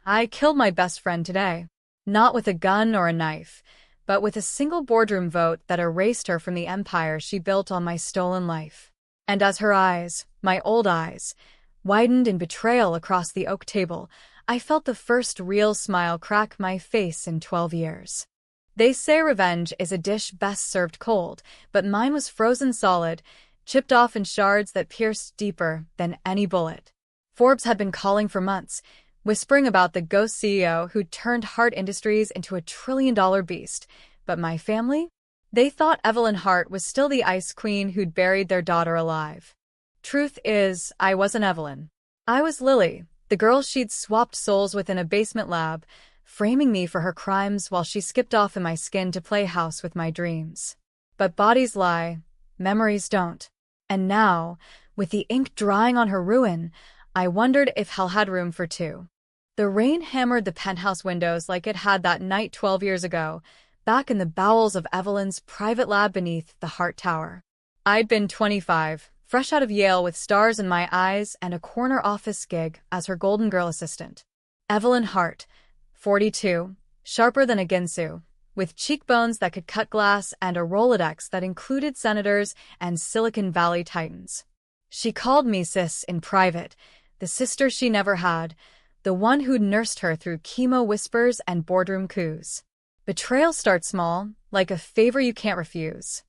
I killed my best friend today. Not with a gun or a knife, but with a single boardroom vote that erased her from the empire she built on my stolen life. And as her eyes, my old eyes, widened in betrayal across the oak table, I felt the first real smile crack my face in 12 years. They say revenge is a dish best served cold, but mine was frozen solid, chipped off in shards that pierced deeper than any bullet. Forbes had been calling for months, whispering about the ghost CEO who'd turned Hart Industries into a trillion-dollar beast. But my family? They thought Evelyn Hart was still the ice queen who'd buried their daughter alive. Truth is, I wasn't Evelyn. I was Lily, the girl she'd swapped souls with in a basement lab, framing me for her crimes while she skipped off in my skin to play house with my dreams. But bodies lie, memories don't. And now, with the ink drying on her ruin, I wondered if hell had room for two. The rain hammered the penthouse windows like it had that night 12 years ago, back in the bowels of Evelyn's private lab beneath the Hart Tower. I'd been 25, fresh out of Yale with stars in my eyes and a corner office gig as her Golden Girl assistant. Evelyn Hart, 42, sharper than a Ginsu, with cheekbones that could cut glass and a Rolodex that included senators and Silicon Valley titans. She called me sis in private, the sister she never had, the one who'd nursed her through chemo whispers and boardroom coups. Betrayal starts small, like a favor you can't refuse.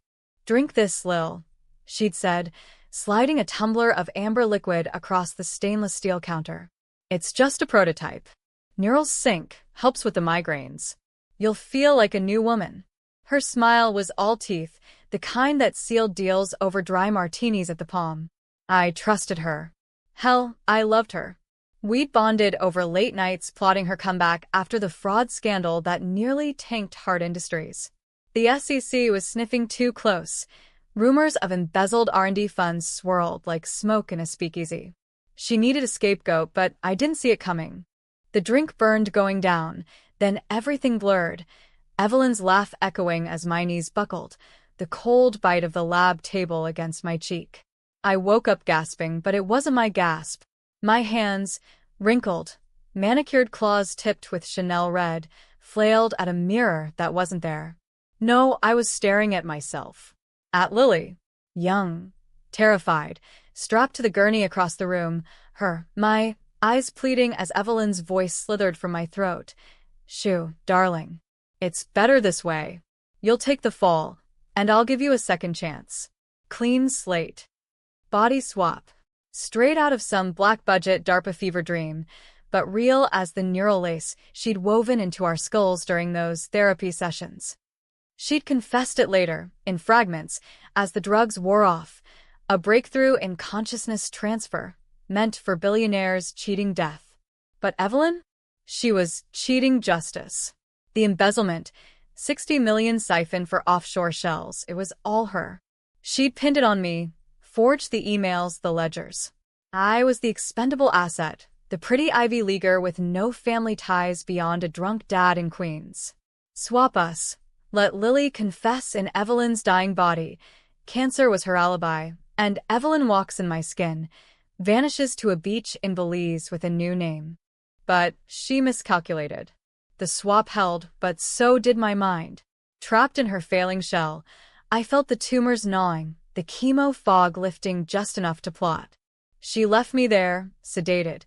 "Drink this, Lil," she'd said, sliding a tumbler of amber liquid across the stainless steel counter. "It's just a prototype. Neural sync helps with the migraines. You'll feel like a new woman." Her smile was all teeth, the kind that sealed deals over dry martinis at the Palm. I trusted her. Hell, I loved her. We'd bonded over late nights plotting her comeback after the fraud scandal that nearly tanked Hart Industries. The SEC was sniffing too close. Rumors of embezzled R&D funds swirled like smoke in a speakeasy. She needed a scapegoat, but I didn't see it coming. The drink burned going down, then everything blurred, Evelyn's laugh echoing as my knees buckled, the cold bite of the lab table against my cheek. I woke up gasping, but it wasn't my gasp. My hands, wrinkled, manicured claws tipped with Chanel red, flailed at a mirror that wasn't there. No, I was staring at myself. At Lily. Young, terrified, strapped to the gurney across the room, my eyes pleading as Evelyn's voice slithered from my throat. "Shoo, darling. It's better this way. You'll take the fall, and I'll give you a second chance. Clean slate. Body swap. Straight out of some black-budget DARPA fever dream, but real as the neural lace she'd woven into our skulls during those therapy sessions. She'd confessed it later, in fragments, as the drugs wore off, a breakthrough in consciousness transfer, meant for billionaires cheating death. But Evelyn? She was cheating justice. The embezzlement, 60 million siphoned for offshore shells, it was all her. She'd pinned it on me, forged the emails, the ledgers. I was the expendable asset, the pretty Ivy Leaguer with no family ties beyond a drunk dad in Queens. Swap us. Let Lily confess in Evelyn's dying body. Cancer was her alibi, and Evelyn walks in my skin, vanishes to a beach in Belize with a new name. But she miscalculated. The swap held, but so did my mind. Trapped in her failing shell, I felt the tumors gnawing, the chemo fog lifting just enough to plot. She left me there, sedated,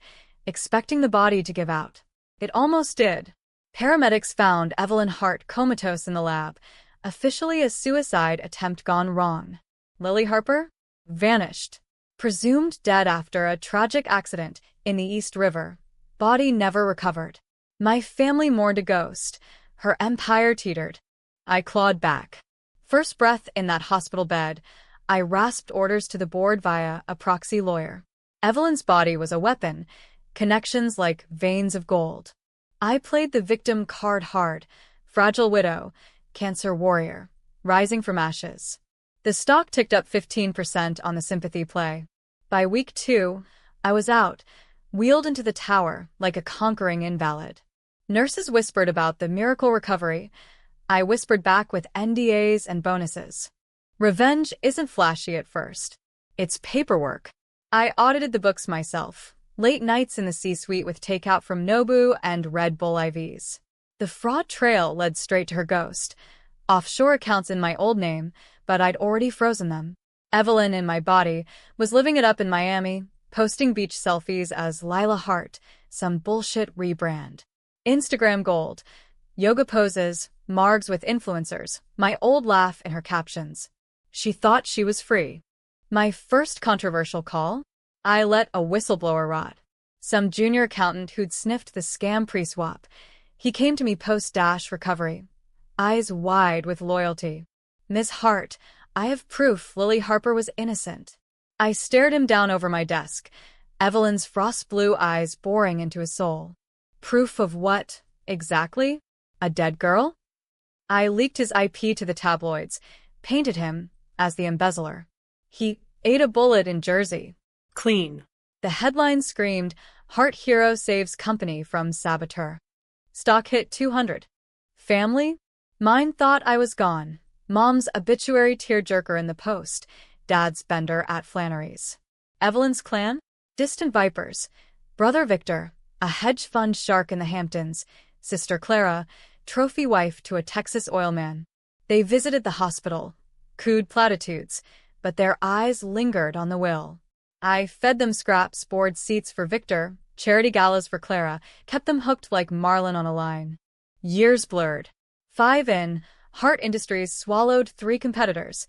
expecting the body to give out. It almost did. Paramedics found Evelyn Hart comatose in the lab, officially a suicide attempt gone wrong. Lily Harper? Vanished. Presumed dead after a tragic accident in the East River. Body never recovered. My family mourned a ghost. Her empire teetered. I clawed back. First breath in that hospital bed, I rasped orders to the board via a proxy lawyer. Evelyn's body was a weapon, connections like veins of gold. I played the victim card hard, fragile widow, cancer warrior, rising from ashes. The stock ticked up 15% on the sympathy play. By week 2, I was out, wheeled into the tower like a conquering invalid. Nurses whispered about the miracle recovery. I whispered back with NDAs and bonuses. Revenge isn't flashy at first. It's paperwork. I audited the books myself, Late nights in the C-suite with takeout from Nobu and Red Bull IVs. The fraud trail led straight to her ghost. Offshore accounts in my old name, but I'd already frozen them. Evelyn, in my body, was living it up in Miami, posting beach selfies as Lila Hart, some bullshit rebrand. Instagram gold. Yoga poses, margs with influencers, my old laugh in her captions. She thought she was free. My first controversial call? I let a whistleblower rot. Some junior accountant who'd sniffed the scam pre-swap. He came to me post-recovery, eyes wide with loyalty. Miss Hart, I have proof Lily Harper was innocent. I stared him down over my desk, Evelyn's frost-blue eyes boring into his soul. Proof of what, exactly? A dead girl? I leaked his IP to the tabloids, painted him as the embezzler. He ate a bullet in Jersey. Clean. The headline screamed, Hart hero saves company from saboteur. Stock hit 200. Family? Mine thought I was gone. Mom's obituary tearjerker in the Post. Dad's bender at Flannery's. Evelyn's clan? Distant vipers. Brother Victor, a hedge fund shark in the Hamptons. Sister Clara, trophy wife to a Texas oil man. They visited the hospital, cooed platitudes, but their eyes lingered on the will. I fed them scraps, board seats for Victor, charity galas for Clara, kept them hooked like marlin on a line. Years blurred. 5 in, Hart Industries swallowed 3 competitors.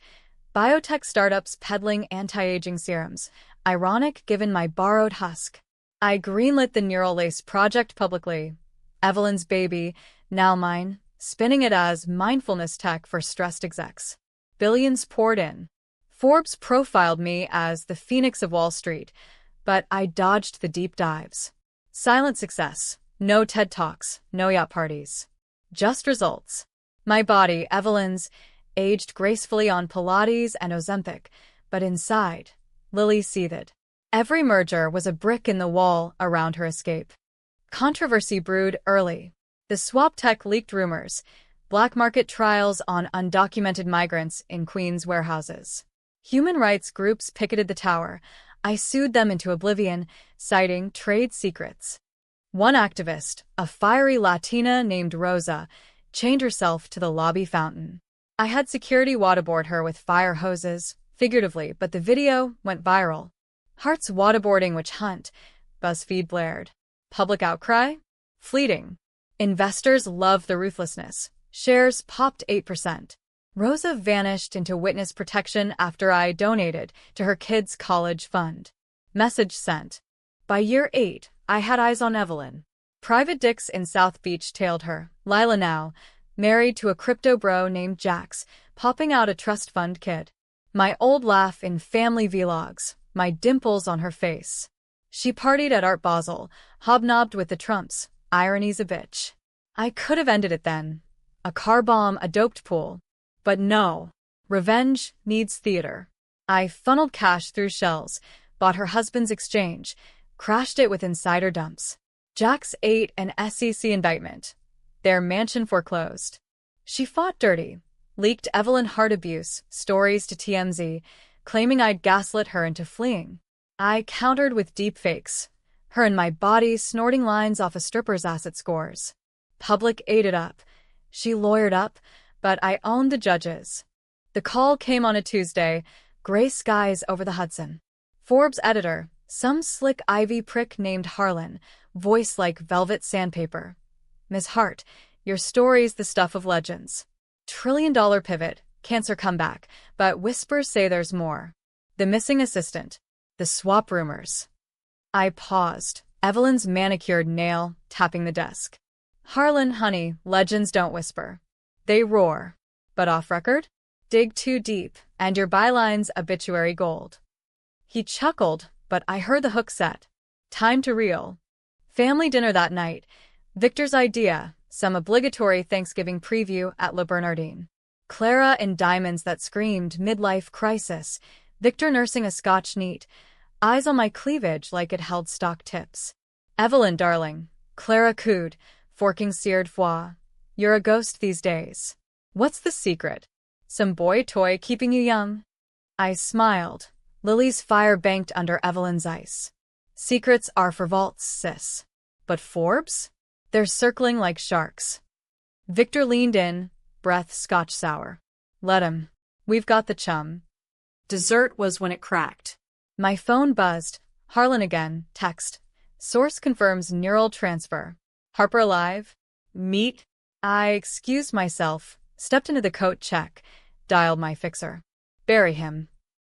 Biotech startups peddling anti-aging serums. Ironic given my borrowed husk. I greenlit the neural lace project publicly. Evelyn's baby, now mine, spinning it as mindfulness tech for stressed execs. Billions poured in. Forbes profiled me as the Phoenix of Wall Street, but I dodged the deep dives. Silent success. No TED Talks, no yacht parties. Just results. My body, Evelyn's, aged gracefully on Pilates and Ozempic, but inside, Lily seethed. Every merger was a brick in the wall around her escape. Controversy brewed early. The swap tech leaked rumors, black market trials on undocumented migrants in Queens warehouses. Human rights groups picketed the tower. I sued them into oblivion, citing trade secrets. One activist, a fiery Latina named Rosa, chained herself to the lobby fountain. I had security waterboard her with fire hoses, figuratively, but the video went viral. Hart's waterboarding witch hunt, BuzzFeed blared. Public outcry? Fleeting. Investors loved the ruthlessness. Shares popped 8%. Rosa vanished into witness protection after I donated to her kids' college fund. Message sent. By year 8, I had eyes on Evelyn. Private dicks in South Beach tailed her. Lila now, married to a crypto bro named Jax, popping out a trust fund kid. My old laugh in family vlogs, my dimples on her face. She partied at Art Basel, hobnobbed with the Trumps. Irony's a bitch. I could have ended it then. A car bomb, a doped pool. But no. Revenge needs theater. I funneled cash through shells, bought her husband's exchange, crashed it with insider dumps. Jax ate an SEC indictment. Their mansion foreclosed. She fought dirty, leaked Evelyn Hart abuse stories to TMZ, claiming I'd gaslit her into fleeing. I countered with deepfakes, her and my body snorting lines off a stripper's asset scores. Public ate it up. She lawyered up, but I owned the judges. The call came on a Tuesday, gray skies over the Hudson. Forbes editor, some slick Ivy prick named Harlan, voice like velvet sandpaper. Ms. Hart, your story's the stuff of legends. $1 trillion pivot, cancer comeback, but whispers say there's more. The missing assistant. The swap rumors. I paused, Evelyn's manicured nail tapping the desk. Harlan, honey, legends don't whisper. They roar. But off record? Dig too deep, and your byline's obituary gold. He chuckled, but I heard the hook set. Time to reel. Family dinner that night. Victor's idea, some obligatory Thanksgiving preview at Le Bernardine. Clara in diamonds that screamed midlife crisis. Victor nursing a Scotch neat, eyes on my cleavage like it held stock tips. Evelyn, darling. Clara cooed, forking seared foie. You're a ghost these days. What's the secret? Some boy toy keeping you young? I smiled. Lily's fire banked under Evelyn's ice. Secrets are for vaults, sis. But Forbes? They're circling like sharks. Victor leaned in, breath scotch sour. Let him. We've got the chum. Dessert was when it cracked. My phone buzzed. Harlan again. Text. Source confirms neural transfer. Harper alive? Meet? I excused myself, stepped into the coat check, dialed my fixer. Bury him.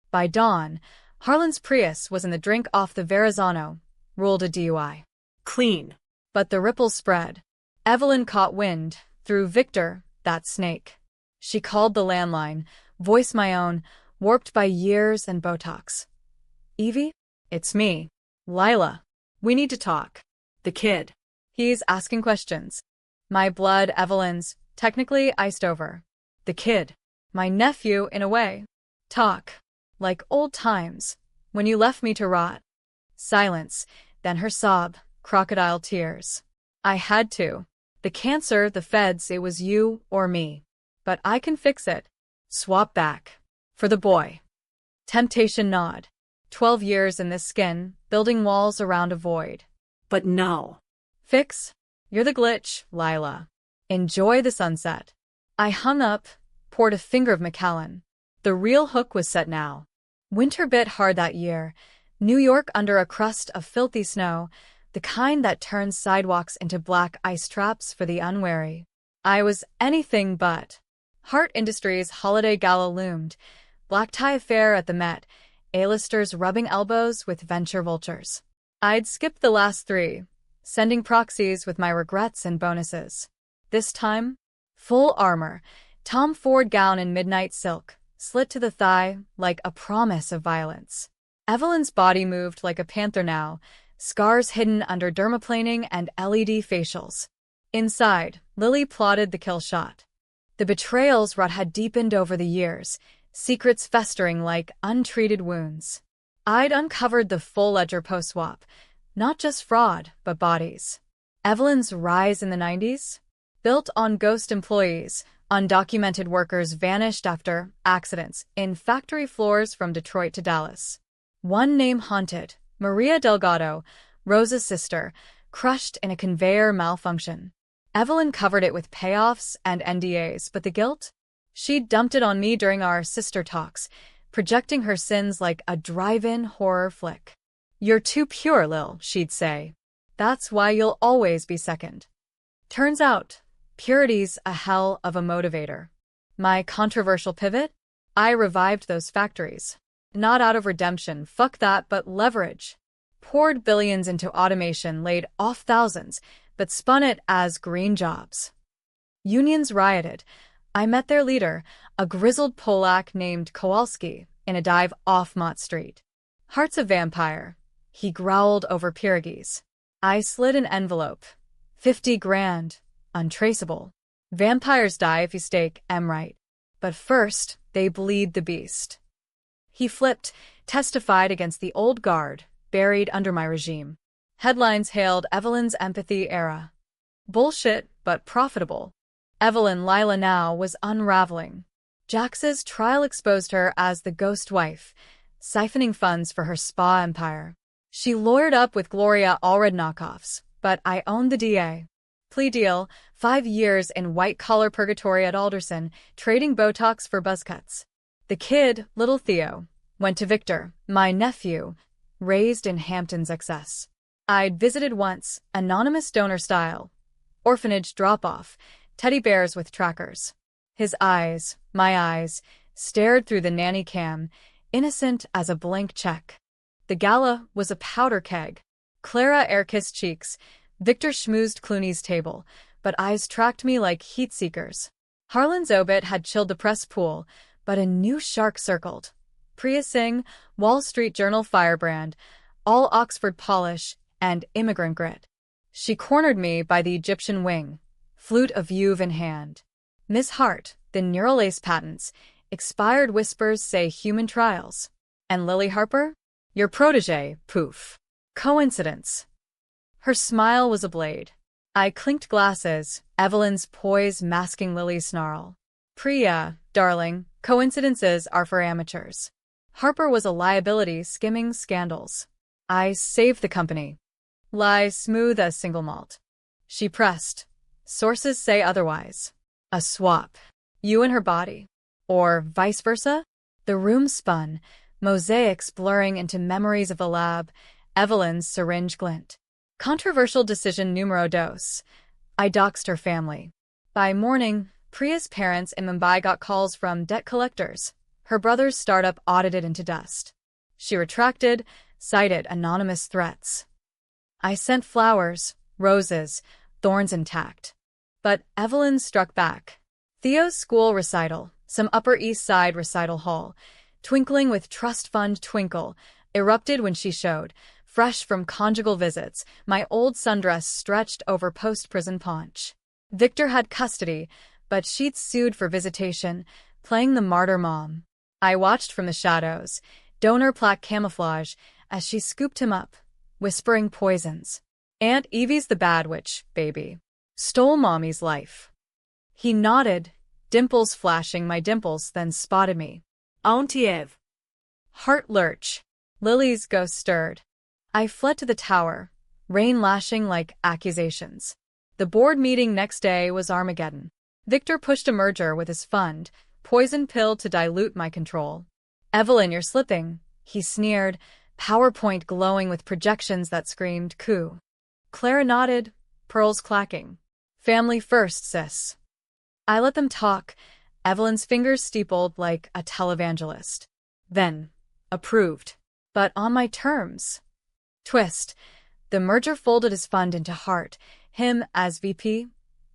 By dawn, Harlan's Prius was in the drink off the Verrazano, ruled a DUI. Clean. But the ripples spread. Evelyn caught wind, through Victor, that snake. She called the landline, voice my own, warped by years and Botox. Evie? It's me. Lila. We need to talk. The kid. He's asking questions. My blood, Evelyn's, technically iced over. The kid. My nephew, in a way. Talk. Like old times, when you left me to rot. Silence, then her sob, crocodile tears. I had to. The cancer, the feds, it was you or me. But I can fix it. Swap back. For the boy. Temptation nod. 12 years in this skin, building walls around a void. But no. Fix? You're the glitch, Lila. Enjoy the sunset. I hung up, poured a finger of Macallan. The real hook was set now. Winter bit hard that year. New York under a crust of filthy snow, the kind that turns sidewalks into black ice traps for the unwary. I was anything but. Hart Industries' holiday gala loomed, black tie affair at the Met, A-listers rubbing elbows with venture vultures. I'd skipped the last 3, sending proxies with my regrets and bonuses. This time, full armor, Tom Ford gown in midnight silk, slit to the thigh like a promise of violence. Evelyn's body moved like a panther now, scars hidden under dermaplaning and LED facials. Inside, Lily plotted the kill shot. The betrayals Rut had deepened over the years, secrets festering like untreated wounds. I'd uncovered the full ledger post-swap, not just fraud, but bodies. Evelyn's rise in the 90s? Built on ghost employees, undocumented workers vanished after accidents in factory floors from Detroit to Dallas. One name haunted, Maria Delgado, Rosa's sister, crushed in a conveyor malfunction. Evelyn covered it with payoffs and NDAs, but the guilt? She dumped it on me during our sister talks, projecting her sins like a drive-in horror flick. You're too pure, Lil, she'd say. That's why you'll always be second. Turns out, purity's a hell of a motivator. My controversial pivot? I revived those factories. Not out of redemption, fuck that, but leverage. Poured billions into automation, laid off thousands, but spun it as green jobs. Unions rioted. I met their leader, a grizzled Polak named Kowalski, in a dive off Mott Street. Heart's a vampire. He growled over pierogies. I slid an envelope. 50 grand. Untraceable. Vampires die if you stake M right. But first, they bleed the beast. He flipped, testified against the old guard, buried under my regime. Headlines hailed Evelyn's empathy era. Bullshit, but profitable. Evelyn Lila now was unraveling. Jax's trial exposed her as the ghost wife, siphoning funds for her spa empire. She lawyered up with Gloria Allred knockoffs, but I owned the DA. Plea deal, 5 years in white-collar purgatory at Alderson, trading Botox for buzz cuts. The kid, little Theo, went to Victor, my nephew, raised in Hampton's excess. I'd visited once, anonymous donor style. Orphanage drop-off, teddy bears with trackers. His eyes, my eyes, stared through the nanny cam, innocent as a blank check. The gala was a powder keg. Clara air-kissed cheeks. Victor schmoozed Clooney's table, but eyes tracked me like heat-seekers. Harlan's obit had chilled the press pool, but a new shark circled. Priya Singh, Wall Street Journal firebrand, all Oxford polish, and immigrant grit. She cornered me by the Egyptian wing, flute of Youve in hand. Miss Hart, the neural ace patents, expired whispers say human trials. And Lily Harper? Your protege, poof. Coincidence. Her smile was a blade. I clinked glasses, Evelyn's poise masking Lily's snarl. Priya, darling, coincidences are for amateurs. Harper was a liability skimming scandals. I saved the company. Lie smooth as single malt. She pressed. Sources say otherwise. A swap. You and her body. Or vice versa? The room spun, mosaics blurring into memories of the lab, Evelyn's syringe glint. Controversial decision numero dos. I doxed her family. By morning, Priya's parents in Mumbai got calls from debt collectors. Her brother's startup audited into dust. She retracted, cited anonymous threats. I sent flowers, roses, thorns intact. But Evelyn struck back. Theo's school recital, some Upper East Side recital hall, twinkling with trust fund twinkle, erupted when she showed, fresh from conjugal visits, my old sundress stretched over post-prison paunch. Victor had custody, but she'd sued for visitation, playing the martyr mom. I watched from the shadows, donor plaque camouflage, as she scooped him up, whispering poisons. Aunt Evie's the bad witch, baby. Stole mommy's life. He nodded, dimples flashing my dimples, then spotted me. Auntie Eve. Heart lurch. Lily's ghost stirred. I fled to the tower, rain lashing like accusations. The board meeting next day was Armageddon. Victor pushed a merger with his fund, poison pill to dilute my control. Evelyn, you're slipping, he sneered, PowerPoint glowing with projections that screamed coup. Clara nodded, pearls clacking. Family first, sis. I let them talk, Evelyn's fingers steepled like a televangelist. Then, approved. But on my terms. Twist. The merger folded his fund into heart, him as VP,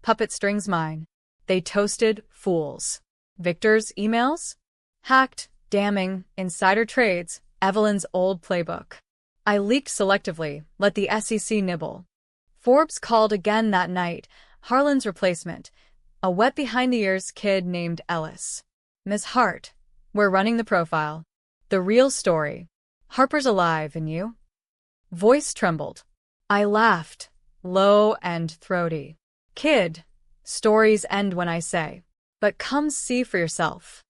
puppet strings mine. They toasted fools. Victor's emails? Hacked, damning, insider trades, Evelyn's old playbook. I leaked selectively, let the SEC nibble. Forbes called again that night, Harlan's replacement, a wet behind-the-ears kid named Ellis. Miss Hart, we're running the profile. The real story. Harper's alive, and you? Voice trembled. I laughed, low and throaty. Kid, stories end when I say. But come see for yourself.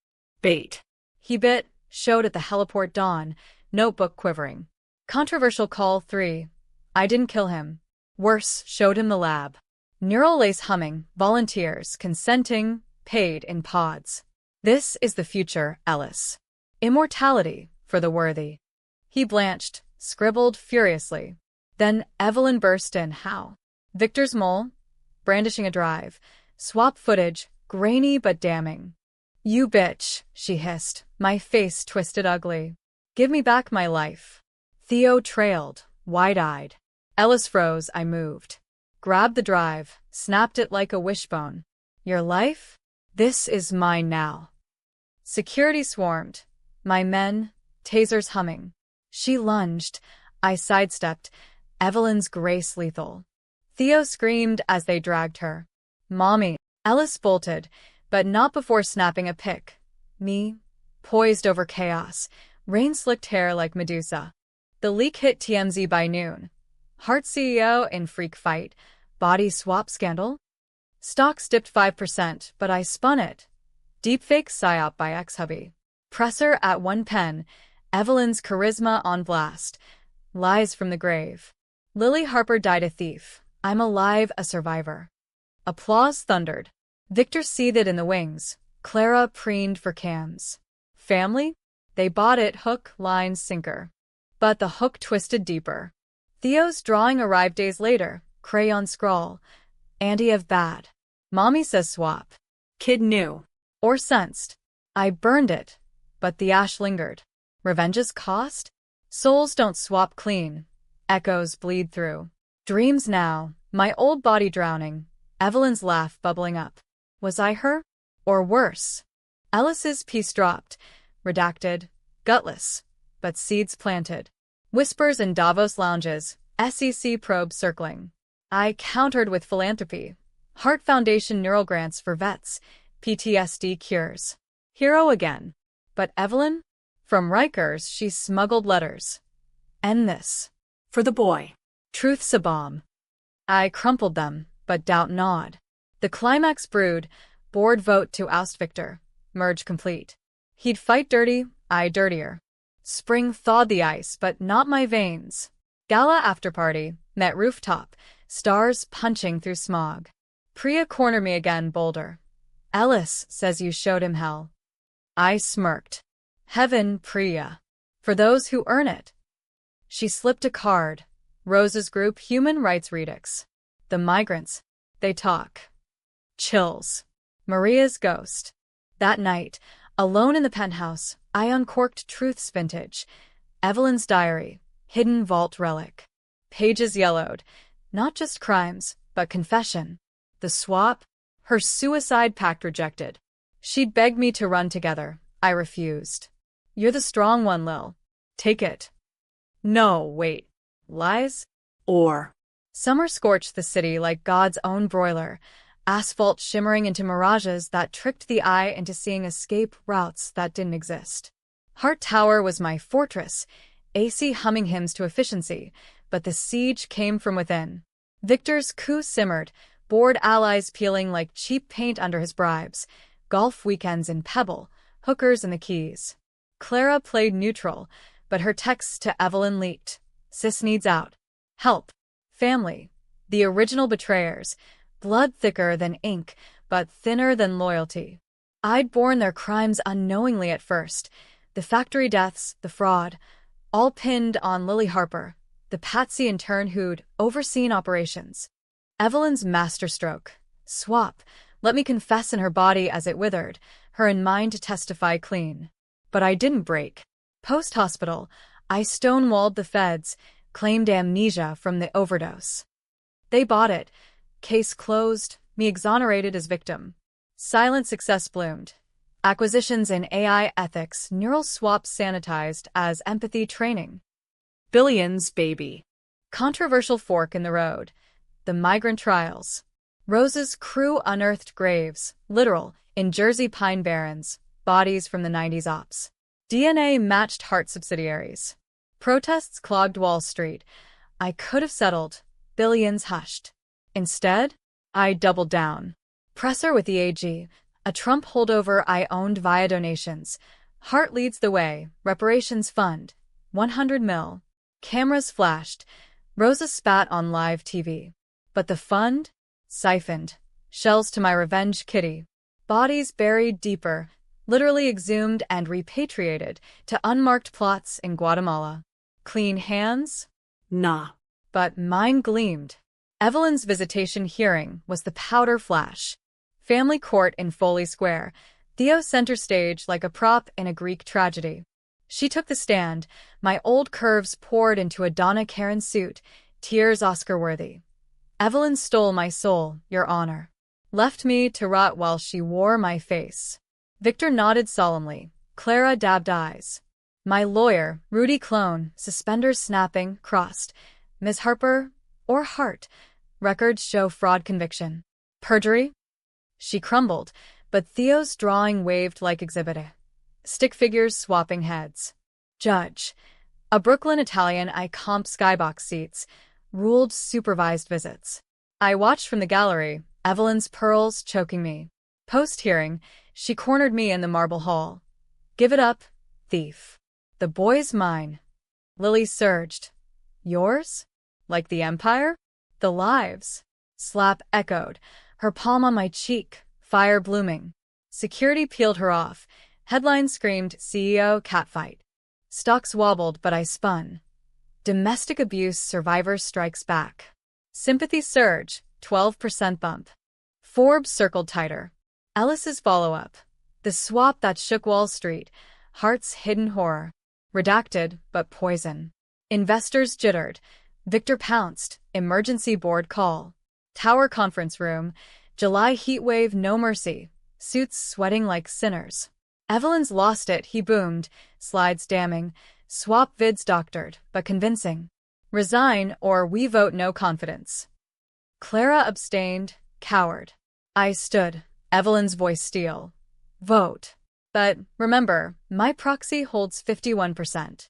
Bait. He bit, showed at the heliport dawn, notebook quivering. Controversial call 3. I didn't kill him. Worse, showed him the lab. Neural lace humming, volunteers, consenting, paid in pods. This is the future, Ellis. Immortality for the worthy. He blanched, scribbled furiously. Then Evelyn burst in. How? Victor's mole, brandishing a drive. Swap footage, grainy but damning. You bitch, she hissed, my face twisted ugly. Give me back my life. Theo trailed, wide-eyed. Ellis froze, I moved. Grabbed the drive, snapped it like a wishbone. Your life? This is mine now. Security swarmed. My men, tasers humming. She lunged. I sidestepped. Evelyn's grace lethal. Theo screamed as they dragged her. Mommy. Ellis bolted, but not before snapping a pic. Me, poised over chaos, rain-slicked hair like Medusa. The leak hit TMZ by noon. Hart CEO in freak fight. Body swap scandal? Stocks dipped 5%, but I spun it. Deepfake psyop by ex-hubby. Presser at 1 pen. Evelyn's charisma on blast. Lies from the grave. Lily Harper died a thief. I'm alive, a survivor. Applause thundered. Victor seethed in the wings. Clara preened for cams. Family? They bought it hook, line, sinker. But the hook twisted deeper. Theo's drawing arrived days later. Crayon scrawl. Andy of bad. Mommy says swap. Kid knew. Or sensed. I burned it. But the ash lingered. Revenge's cost? Souls don't swap clean. Echoes bleed through. Dreams now. My old body drowning. Evelyn's laugh bubbling up. Was I her? Or worse? Ellis's piece dropped. Redacted. Gutless. But seeds planted. Whispers in Davos lounges. SEC probe circling. I countered with philanthropy. Heart Foundation neural grants for vets. PTSD cures. Hero again. But Evelyn? From Rikers she smuggled letters. End this. For the boy. Truth's a bomb. I crumpled them, but doubt gnawed. The climax brewed. Board vote to oust Victor. Merge complete. He'd fight dirty, I dirtier. Spring thawed the ice, but not my veins. Gala after party, met rooftop, stars punching through smog. Priya cornered me again, bolder. Ellis says you showed him hell. I smirked. Heaven, Priya. For those who earn it. She slipped a card. Rose's group Human Rights Redux. The migrants. They talk. Chills. Maria's ghost. That night, alone in the penthouse, I uncorked Truth's vintage. Evelyn's diary. Hidden vault relic. Pages yellowed. Not just crimes, but confession. The swap. Her suicide pact rejected. She'd begged me to run together. I refused. You're the strong one, Lil. Take it. No, wait. Lies? Or. Summer scorched the city like God's own broiler, asphalt shimmering into mirages that tricked the eye into seeing escape routes that didn't exist. Hart Tower was my fortress, AC humming hymns to efficiency, but the siege came from within. Victor's coup simmered, bored allies peeling like cheap paint under his bribes, golf weekends in Pebble, hookers in the Keys. Clara played neutral, but her texts to Evelyn leaked. Sis needs out. Help. Family. The original betrayers. Blood thicker than ink, but thinner than loyalty. I'd borne their crimes unknowingly at first. The factory deaths, the fraud, all pinned on Lily Harper, the patsy intern who'd overseen operations. Evelyn's masterstroke. Swap. Let me confess in her body as it withered, her in mind to testify clean. But I didn't break. Post-hospital, I stonewalled the feds, claimed amnesia from the overdose. They bought it. Case closed, me exonerated as victim. Silent success bloomed. Acquisitions in AI ethics, neural swaps sanitized as empathy training. Billions, baby. Controversial fork in the road. The migrant trials. Rose's crew unearthed graves, literal, in Jersey pine barrens, bodies from the 90s ops. DNA matched Hart subsidiaries. Protests clogged Wall Street. I could have settled. Billions hushed. Instead, I doubled down. Presser with the AG, a Trump holdover I owned via donations. Hart leads the way, reparations fund. 100 mil. Cameras flashed. Rosa spat on live TV. But the fund? Siphoned. Shells to my revenge kitty. Bodies buried deeper, literally exhumed and repatriated to unmarked plots in Guatemala. Clean hands? Nah. But mine gleamed. Evelyn's visitation hearing was the powder flash. Family court in Foley Square. Theo center stage like a prop in a Greek tragedy. She took the stand. My old curves poured into a Donna Karan suit, tears Oscar-worthy. Evelyn stole my soul, Your Honor. Left me to rot while she wore my face. Victor nodded solemnly. Clara dabbed eyes. My lawyer, Rudy Clone, suspenders snapping, crossed. Ms. Harper, or Hart, records show fraud conviction. Perjury? She crumbled, but Theo's drawing waved like exhibit A. Stick figures swapping heads. Judge. A Brooklyn Italian I comp skybox seats, ruled supervised visits. I watched from the gallery, Evelyn's pearls choking me. Post-hearing, she cornered me in the marble hall. Give it up, thief. The boy's mine. Lily surged. Yours? Like the Empire? The lives. Slap echoed, her palm on my cheek, fire blooming. Security peeled her off. Headline screamed, CEO catfight. Stocks wobbled, but I spun. Domestic abuse survivor strikes back. Sympathy surge, 12% bump. Forbes circled tighter. Ellis's follow-up. The swap that shook Wall Street. Hart's hidden horror. Redacted, but poison. Investors jittered. Victor pounced. Emergency board call. Tower conference room. July heatwave, no mercy. Suits sweating like sinners. Evelyn's lost it, he boomed. Slides damning. Swap vids doctored, but convincing. Resign or we vote no confidence. Clara abstained, coward. I stood. Evelyn's voice steel. Vote. But remember, my proxy holds 51%.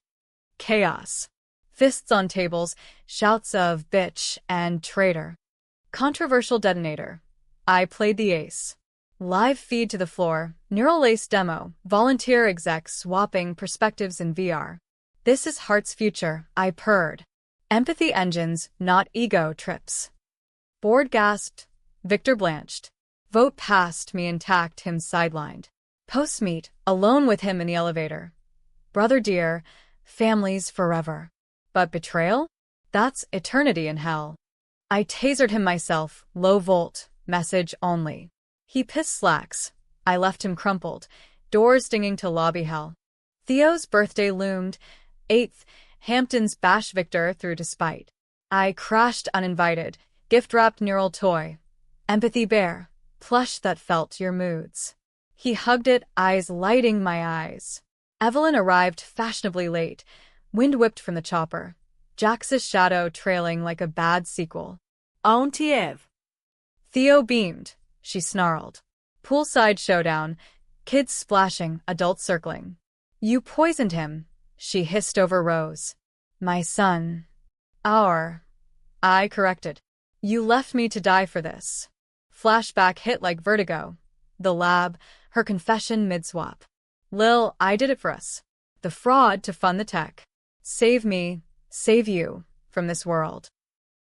Chaos. Fists on tables, shouts of bitch and traitor. Controversial detonator. I played the ace. Live feed to the floor, neural lace demo, volunteer execs swapping perspectives in VR. This is Hart's future, I purred. Empathy engines, not ego trips. Bored gasped. Victor blanched. Vote passed me intact, him sidelined. Postmeet, alone with him in the elevator. Brother dear, families forever. But betrayal? That's eternity in hell. I tasered him myself, low volt, message only. He pissed slacks. I left him crumpled, doors dinging to lobby hell. Theo's birthday loomed. 8th, Hampton's bash Victor through despite. I crashed uninvited, gift-wrapped neural toy. Empathy bear, plush that felt your moods. He hugged it, eyes lighting my eyes. Evelyn arrived fashionably late, wind whipped from the chopper. Jax's shadow trailing like a bad sequel. Auntie Eve. Theo beamed. She snarled. Poolside showdown. Kids splashing, adults circling. You poisoned him, she hissed over Rose. My son. I corrected. You left me to die for this. Flashback hit like vertigo. The lab, her confession mid-swap. Lil, I did it for us. The fraud to fund the tech. Save me, save you, from this world.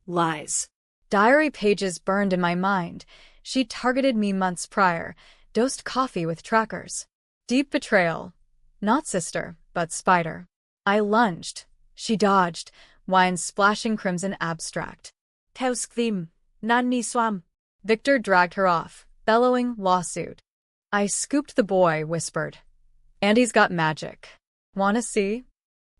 Lies. Diary pages burned in my mind. She'd targeted me months prior, dosed coffee with trackers. Deep betrayal. Not sister, but spider. I lunged. She dodged, wine splashing crimson abstract. Teuskvim, Nanni swam. Victor dragged her off, bellowing lawsuit. I scooped the boy, whispered. Andy's got magic. Wanna see?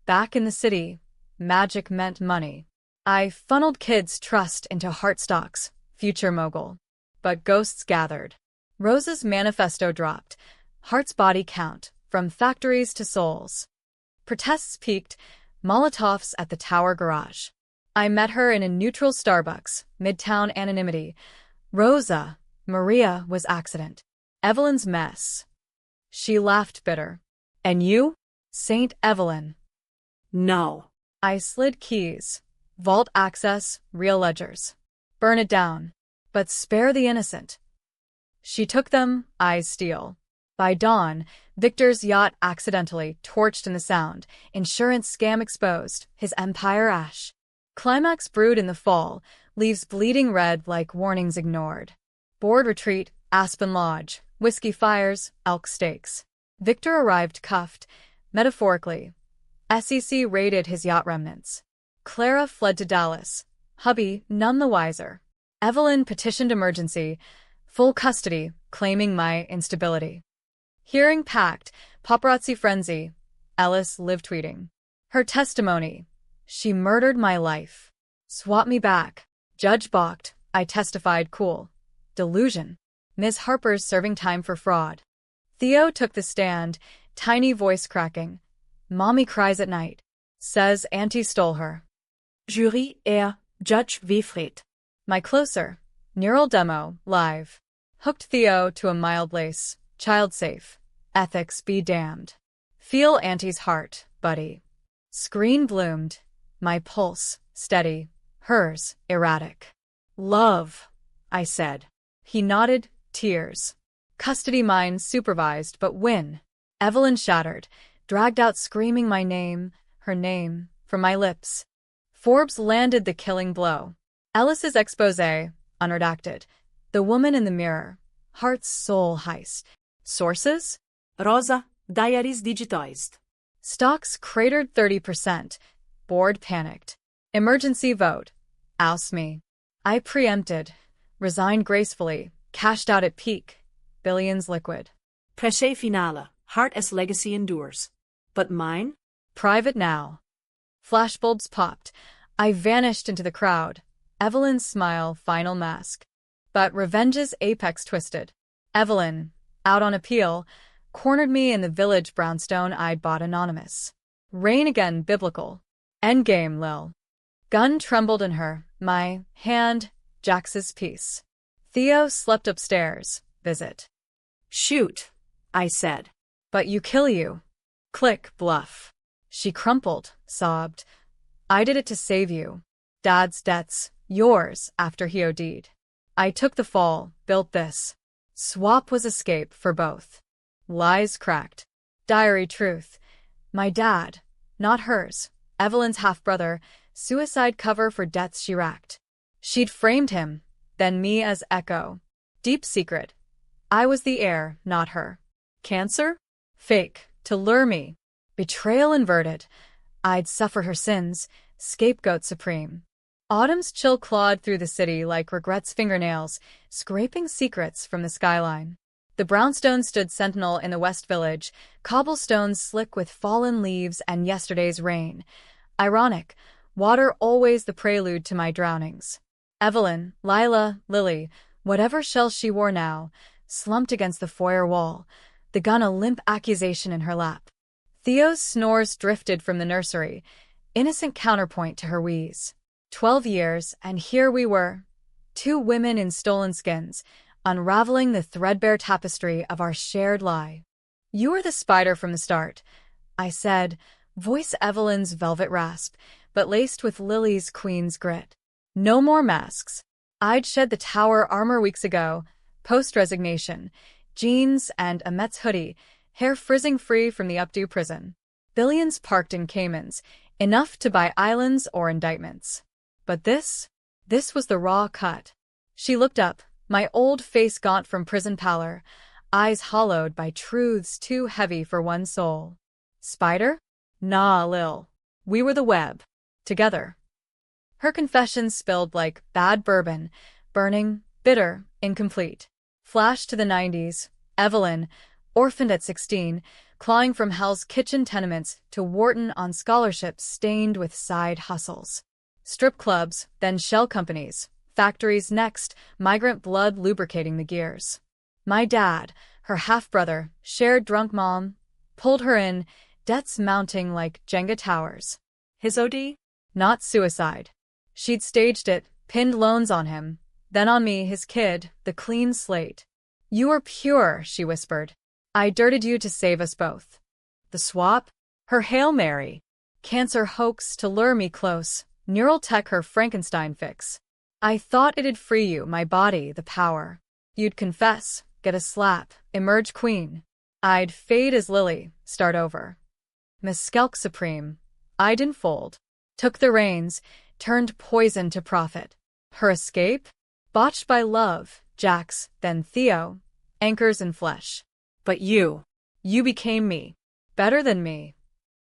Back in the city, magic meant money. I funneled kids' trust into Heartstock's future mogul. But ghosts gathered. Rose's manifesto dropped. Heart's body count, from factories to souls. Protests peaked, Molotovs at the Tower Garage. I met her in a neutral Starbucks, midtown anonymity. Rosa, Maria was accident. Evelyn's mess. She laughed bitter. And you? Saint Evelyn. No. I slid keys. Vault access, real ledgers. Burn it down. But spare the innocent. She took them, eyes steel. By dawn, Victor's yacht accidentally torched in the Sound, insurance scam exposed, his empire ash. Climax brewed in the fall, leaves bleeding red like warnings ignored. Board retreat, Aspen Lodge, whiskey fires, elk steaks. Victor arrived cuffed, metaphorically. SEC raided his yacht remnants. Clara fled to Dallas, hubby none the wiser. Evelyn petitioned emergency, full custody, claiming my instability. Hearing packed, paparazzi frenzy. Ellis live tweeting. Her testimony. She murdered my life. Swap me back. Judge balked. I testified cool. Delusion. Ms. Harper's serving time for fraud. Theo took the stand, tiny voice cracking. Mommy cries at night. Says auntie stole her. Jury Judge Wilfried. My closer. Neural demo, live. Hooked Theo to a mild lace. Child safe. Ethics be damned. Feel auntie's heart, buddy. Screen bloomed. My pulse, steady. Hers, erratic. Love, I said. He nodded, tears. Custody mine supervised, but win. Evelyn shattered, dragged out screaming my name, her name, from my lips. Forbes landed the killing blow. Ellis's expose, unredacted. The woman in the mirror. Heart's soul heist. Sources? Rosa, diaries digitized. Stocks cratered 30%. Board panicked. Emergency vote. Oust me. I preempted. Resigned gracefully. Cashed out at peak. Billions liquid. Presce finale. Heart as legacy endures. But mine? Private now. Flashbulbs popped. I vanished into the crowd. Evelyn's smile, final mask. But revenge's apex twisted. Evelyn, out on appeal, cornered me in the village brownstone I'd bought anonymous. Rain again biblical. Endgame, Lil. Gun trembled in her, my hand, Jax's piece. Theo slept upstairs, visit. Shoot, I said. But you kill you. Click, bluff. She crumpled, sobbed. I did it to save you. Dad's debts, yours, after he OD'd. I took the fall, built this. Swap was escape for both. Lies cracked. Diary truth. My dad, not hers, Evelyn's half-brother, suicide cover for deaths she racked. She'd framed him, then me as echo. Deep secret. I was the heir, not her. Cancer? Fake, to lure me. Betrayal inverted. I'd suffer her sins, scapegoat supreme. Autumn's chill clawed through the city like regret's fingernails, scraping secrets from the skyline. The brownstone stood sentinel in the West Village, cobblestones slick with fallen leaves and yesterday's rain. Ironic, water always the prelude to my drownings. Evelyn, Lila, Lily, whatever shell she wore now, slumped against the foyer wall, the gun a limp accusation in her lap. Theo's snores drifted from the nursery, innocent counterpoint to her wheeze. 12 years, and here we were, two women in stolen skins, unraveling the threadbare tapestry of our shared lie. You were the spider from the start, I said, voice Evelyn's velvet rasp, but laced with Lily's queen's grit. No more masks. I'd shed the tower armor weeks ago, post-resignation, jeans and a Mets hoodie, hair frizzing free from the updo prison. Billions parked in Caymans, enough to buy islands or indictments. But this was the raw cut. She looked up, my old face gaunt from prison pallor, eyes hollowed by truths too heavy for one soul. Spider? Nah, Lil. We were the web. Together. Her confession spilled like bad bourbon, burning, bitter, incomplete. Flash to the 90s, Evelyn, orphaned at 16, clawing from Hell's Kitchen tenements to Wharton on scholarships stained with side hustles. Strip clubs, then shell companies, factories next, migrant blood lubricating the gears. My dad, her half-brother, shared drunk mom, pulled her in, debts mounting like Jenga towers. His OD? Not suicide. She'd staged it, pinned loans on him, then on me, his kid, the clean slate. You were pure, she whispered. I dirted you to save us both. The swap? Her Hail Mary. Cancer hoax to lure me close, neural tech her Frankenstein fix. I thought it'd free you, my body, the power. You'd confess, get a slap, emerge queen. I'd fade as Lily, start over. Meskelk supreme. I'd enfold. Took the reins, turned poison to profit. Her escape? Botched by love, Jax, then Theo. Anchors in flesh. But you became me. Better than me.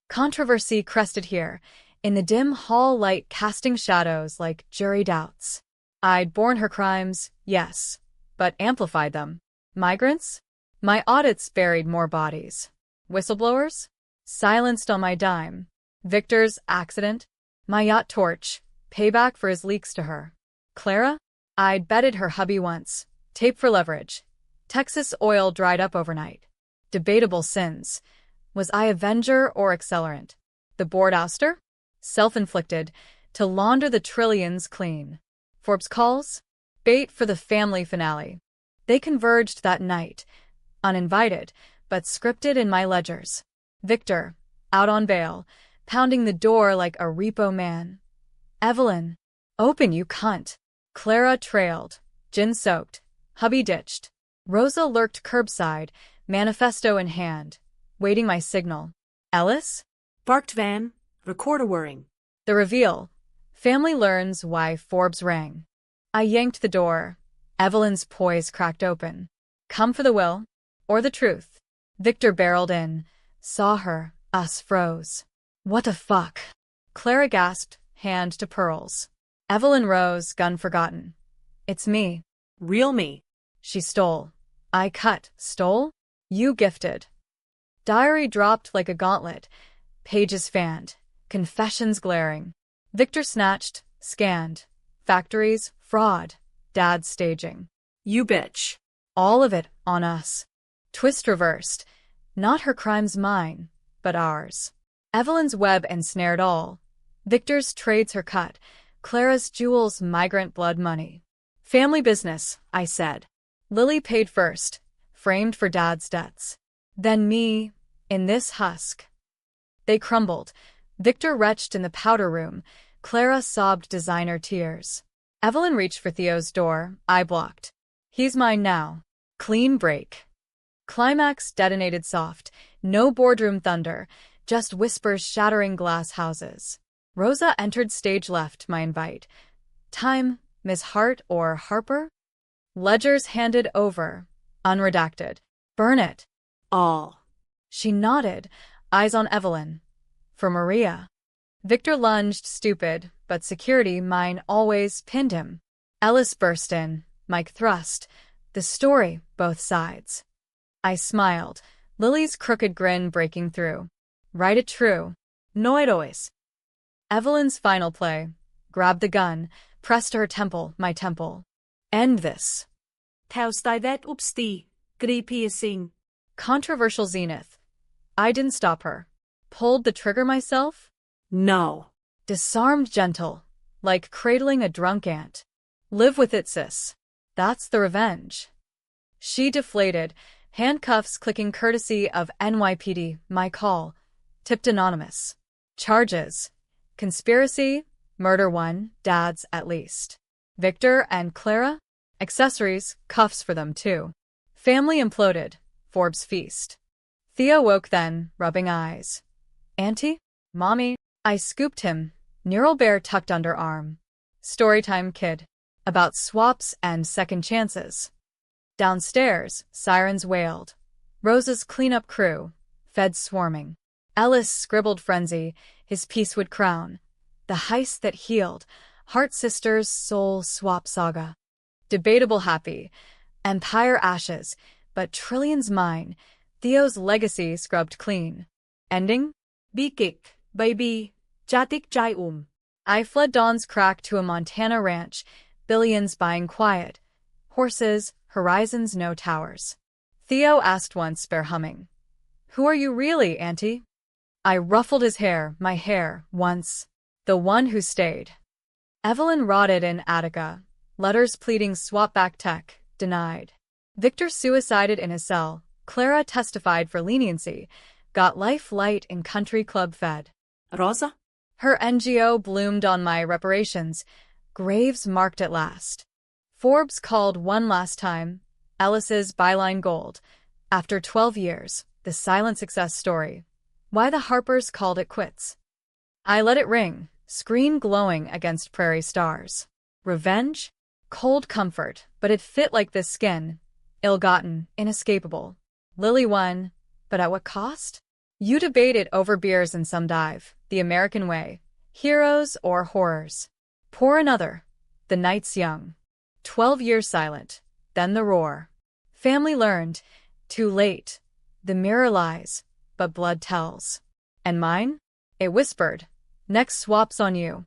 Controversy crested here, in the dim hall light casting shadows like jury doubts. I'd borne her crimes, yes, but amplified them. Migrants? My audits buried more bodies. Whistleblowers? Silenced on my dime. Victor's accident? My yacht torch, payback for his leaks to her. Clara? I'd betted her hubby once. Tape for leverage. Texas oil dried up overnight. Debatable sins. Was I avenger or accelerant? The board ouster? Self-inflicted, to launder the trillions clean. Forbes calls? Bait for the family finale. They converged that night, uninvited, but scripted in my ledgers. Victor, out on bail, pounding the door like a repo man. Evelyn, open you cunt. Clara trailed, gin-soaked, hubby ditched. Rosa lurked curbside, manifesto in hand, waiting my signal. Ellis? Barked Van, recorder whirring. The reveal. Family learns why Forbes rang. I yanked the door. Evelyn's poise cracked open. Come for the will, or the truth. Victor barreled in. Saw her, us froze. What the fuck? Clara gasped, hand to pearls. Evelyn rose, gun forgotten. It's me. Real me. She stole. I cut. Stole? You gifted. Diary dropped like a gauntlet. Pages fanned. Confessions glaring. Victor snatched, scanned. Factories, fraud. Dad's staging. You bitch. All of it on us. Twist reversed. Not her crimes mine, but ours. Evelyn's web ensnared all. Victor's trades her cut. Clara's jewels migrant blood money. Family business, I said. Lily paid first, framed for Dad's debts. Then me, in this husk. They crumbled. Victor retched in the powder room. Clara sobbed designer tears. Evelyn reached for Theo's door. I blocked. He's mine now. Clean break. Climax detonated soft. No boardroom thunder, just whispers shattering glass houses. Rosa entered stage left my invite. Time, Miss Hart or Harper? Ledgers handed over. Unredacted. Burn it. All. She nodded, eyes on Evelyn. For Maria. Victor lunged, stupid, but security mine always pinned him. Ellis burst in, Mike thrust. The story, both sides. I smiled, Lily's crooked grin breaking through. Write it true. No it always. Evelyn's final play. Grabbed the gun, pressed to her temple, my temple. End this. Theo styvet upsti. Gripiercing. Controversial zenith. I didn't stop her. Pulled the trigger myself? No. Disarmed gentle, like cradling a drunk ant. Live with it, sis. That's the revenge. She deflated, handcuffs clicking courtesy of NYPD, my call. Tipped anonymous. Charges. Conspiracy, murder one, dads at least. Victor and Clara? Accessories, cuffs for them too. Family imploded. Forbes feast. Theo woke then, rubbing eyes. Auntie? Mommy? I scooped him. Neural bear tucked under arm. Storytime kid. About swaps and second chances. Downstairs, sirens wailed. Rosa's cleanup crew. Feds swarming. Ellis scribbled frenzy. His piece would crown. The heist that healed. Heart Sisters' soul swap saga. Debatable happy. Empire ashes. But trillions mine. Theo's legacy scrubbed clean. Ending? Bikik, baby. Jatik jai I fled Dawn's crack to a Montana ranch. Billions buying quiet. Horses, horizons, no towers. Theo asked once, bare humming. Who are you really, Auntie? I ruffled his hair, my hair, once. The one who stayed. Evelyn rotted in Attica. Letters pleading swap back tech, denied. Victor suicided in his cell. Clara testified for leniency. Got life light in country club fed. Rosa? Her NGO bloomed on my reparations. Graves marked at last. Forbes called one last time. Ellis's byline gold. After 12 years, the silent success story. Why the Harpers called it quits. I let it ring, screen glowing against prairie stars. Revenge? Cold comfort, but it fit like this skin. Ill-gotten, inescapable. Lily won, but at what cost? You debate it over beers and some dive, the American way. Heroes or horrors. Pour another. The night's young. 12 years silent, then the roar. Family learned. Too late. The mirror lies, but blood tells. And mine? It whispered. Next swap's on you.